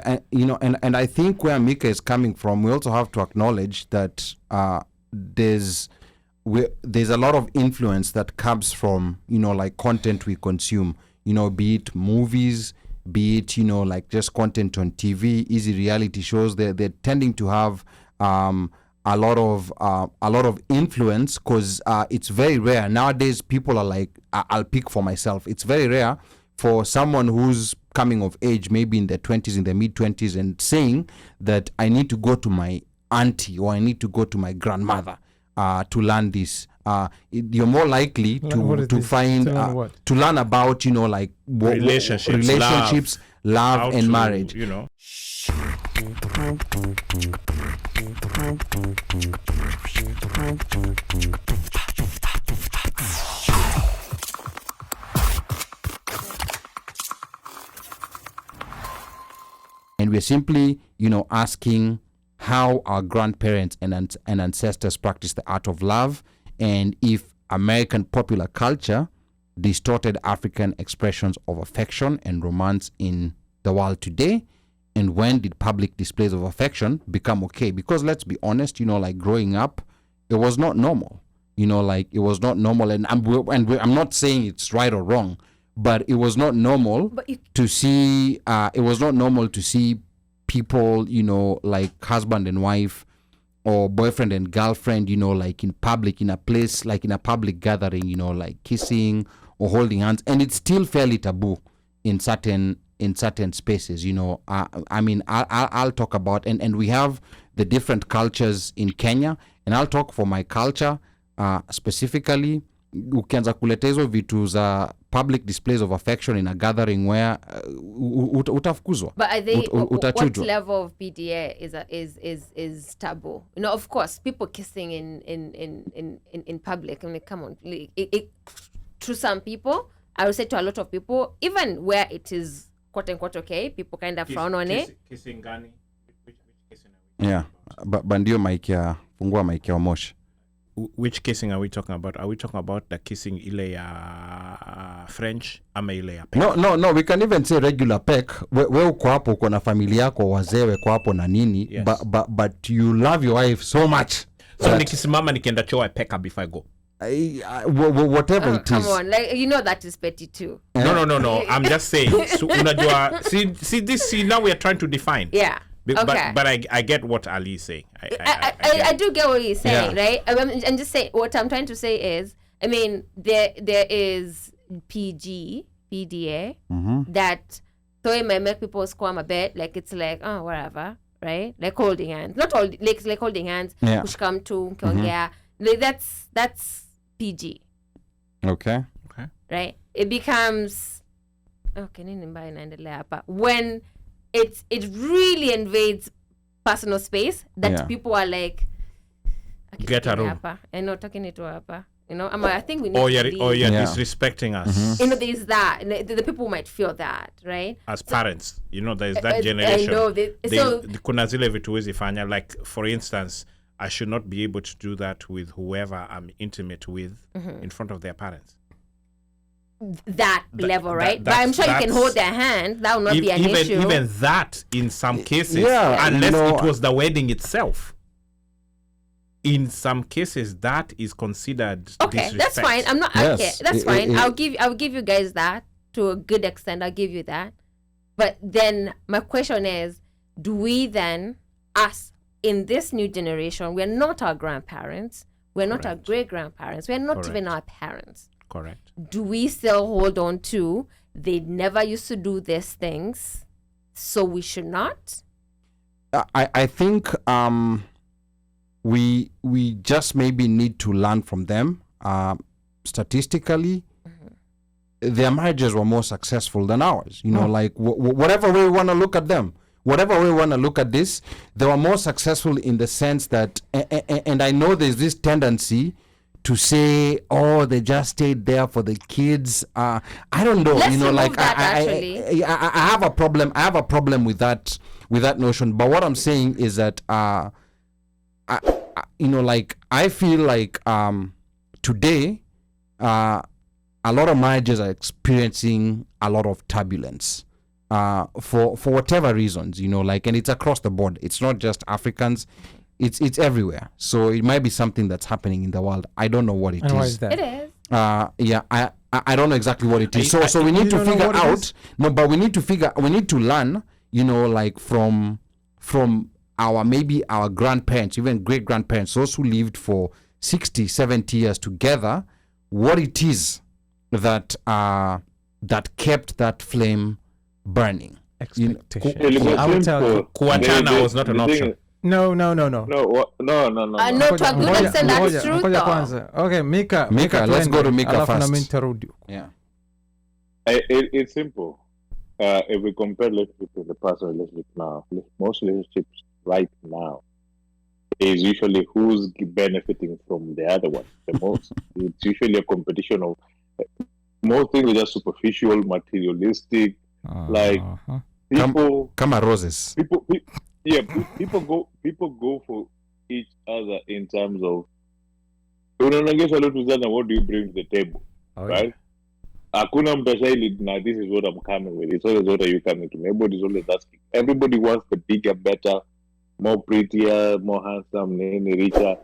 And I think where Mika is coming from, we also have to acknowledge that there's a lot of influence that comes from, like content we consume, be it movies, be it, like just content on TV, easy reality shows. They're tending to have a lot of influence, because it's very rare nowadays. People are like, I'll pick for myself. It's very rare for someone who's coming of age, maybe in their 20s, in their mid-20s, and saying that I need to go to my auntie or I need to go to my grandmother to learn this. You're more likely to find to learn about like relationships, love and marriage. And we're simply, asking how our grandparents and ancestors practiced the art of love, and if American popular culture distorted African expressions of affection and romance in the world today, and when did public displays of affection become okay? Because let's be honest, like growing up, it was not normal. It was not normal, and I'm not saying it's right or wrong, but it was not normal to see. It was not normal to see people, like husband and wife, or boyfriend and girlfriend, like in public, in a place, like in a public gathering, like kissing or holding hands, and it's still fairly taboo in certain spaces. I'll talk about, and we have the different cultures in Kenya, and I'll talk for my culture specifically. Ukianza kuleta hizo vitu za public displays of affection in a gathering where utafukuzwa. But I think what level of PDA is taboo? Of course, people kissing in public. I mean, come on, to some people, I would say to a lot of people, even where it is quote unquote okay, people kind of frown on it. Kissing gani? Which kissing are we talking about? Bandio mic ya fungua mic ya Omosh. Which kissing are we talking about? Are we talking about the kissing ile ya French ama ile ya peck? No, we can even say regular peck. We uko hapo, uko na familia yako, wazee wako hapo na nini, yes. But you love your wife so much. So nikisimama nikienda choa peck before I go. Whatever it is. Come on, like that is petty too. No. I'm just saying. So unajua, see now we are trying to define. Yeah. Okay. But I get what Ali is saying. I do get what he's saying, right? I'm just saying, what I'm trying to say is, I mean, there is PDA that though it may make people squirm a bit, like it's like, oh, whatever, right? Like holding hands. Not all, like holding hands, push come to, like that's PG. Okay. Right? It becomes, when it really invades personal space that people are like, get a room. I'm not talking it to hapa. I think we need you're disrespecting us. There's that. The people might feel that, right? As parents, there's that generation. I know. Kuna zile vitu huwezi fanya. Like, for instance, I should not be able to do that with whoever I'm intimate with in front of their parents. That level, right? But I'm sure you can hold their hand. That will not be an issue. Even that, in some cases, unless it was the wedding itself. In some cases, that is considered disrespect. That's fine. I'm not. Yes. Okay, that's fine. I'll give you guys that to a good extent. I'll give you that. But then my question is, do we then, us in this new generation, we're not our grandparents, we're not our great grandparents, we're not even our parents. Correct. Do we still hold on to they never used to do these things, so we should not? I think we just maybe need to learn from them. Statistically, their marriages were more successful than ours. Like whatever way we want to look at them, whatever way we want to look at this, they were more successful in the sense that, and I know there's this tendency to say, oh, they just stayed there for the kids. I don't know. Let's I have a problem. I have a problem with that notion. But what I'm saying is that I feel like today a lot of marriages are experiencing a lot of turbulence. for whatever reasons, and it's across the board. It's not just Africans. It's everywhere. So it might be something that's happening in the world. I don't know what it is. Why is that? It is. I don't know exactly what it is. So we need to figure out. No, but we need to learn, from our grandparents, even great grandparents, those who lived for 60, 70 years together, what it is that kept that flame burning. Expectation. I would tell you, Kuachana was not an option. No. No, to a good extent, that's true, though. Kwanza. Okay, Mika, let's go to Mika first. Yeah. It's simple. If we compare relationships with the personal relationship now, most relationships right now is usually who's benefiting from the other one the most. It's usually a competition of most things are just superficial, materialistic. Like people, come on, roses. People go for each other in terms of what do you bring to the table, right? Hakuna mtashaili na this is what I'm coming with. It's always what are you coming to me. Everybody's always asking. Everybody wants the bigger, better, more prettier, more handsome, richer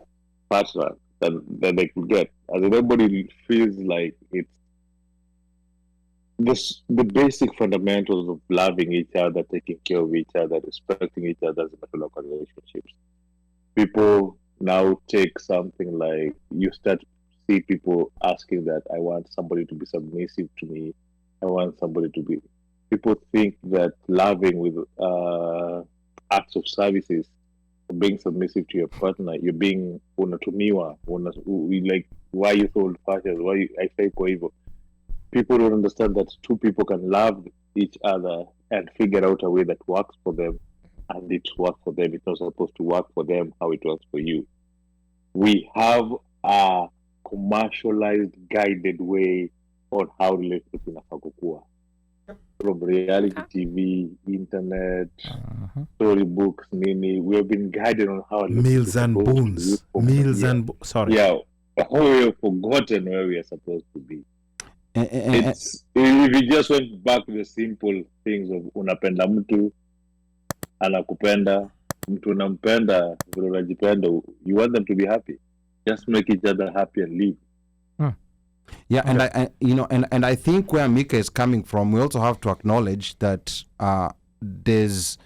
partner than they could get. As everybody feels like it's the basic fundamentals of loving each other, taking care of each other, respecting each other as a local relationships. People now take something like you start to see people asking that I want somebody to be submissive to me. I want somebody to be. People think that loving with acts of services, being submissive to your partner, you're being unatumiwa, like why you so old-fashioned, why I say evil. People don't understand that two people can love each other and figure out a way that works for them, and it works for them. It's not supposed to work for them how it works for you. We have a commercialized, guided way on how relationships in Afakukua. From reality TV, internet, storybooks, we have been guided on how Meals and bones. Sorry. Yeah, we have forgotten where we are supposed to be. If you just went back to the simple things of unapenda mtu, anakupenda, mtu unampenda, vile unajipenda, you want them to be happy. Just make each other happy and live. Yeah, and I think where Mika is coming from, we also have to acknowledge that there's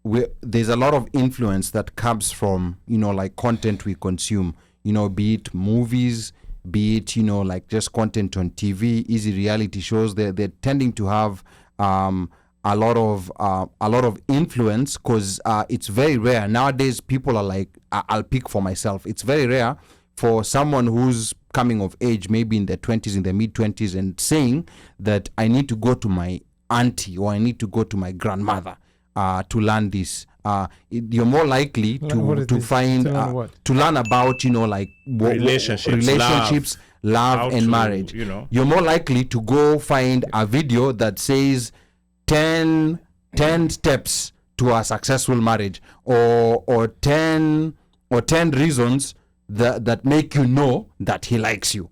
a lot of influence that comes from content we consume. Be it movies, be it just content on TV, easy reality shows. They're tending to have a lot of influence because it's very rare nowadays. People are like, I'll pick for myself. It's very rare for someone who's coming of age, maybe in their 20s, in their mid-20s, and saying that I need to go to my auntie or I need to go to my grandmother to learn this. You're more likely to find to learn about relationships, love and marriage. You're more likely to go find a video that says 10 steps to a successful marriage, or 10 reasons that make you know that he likes you.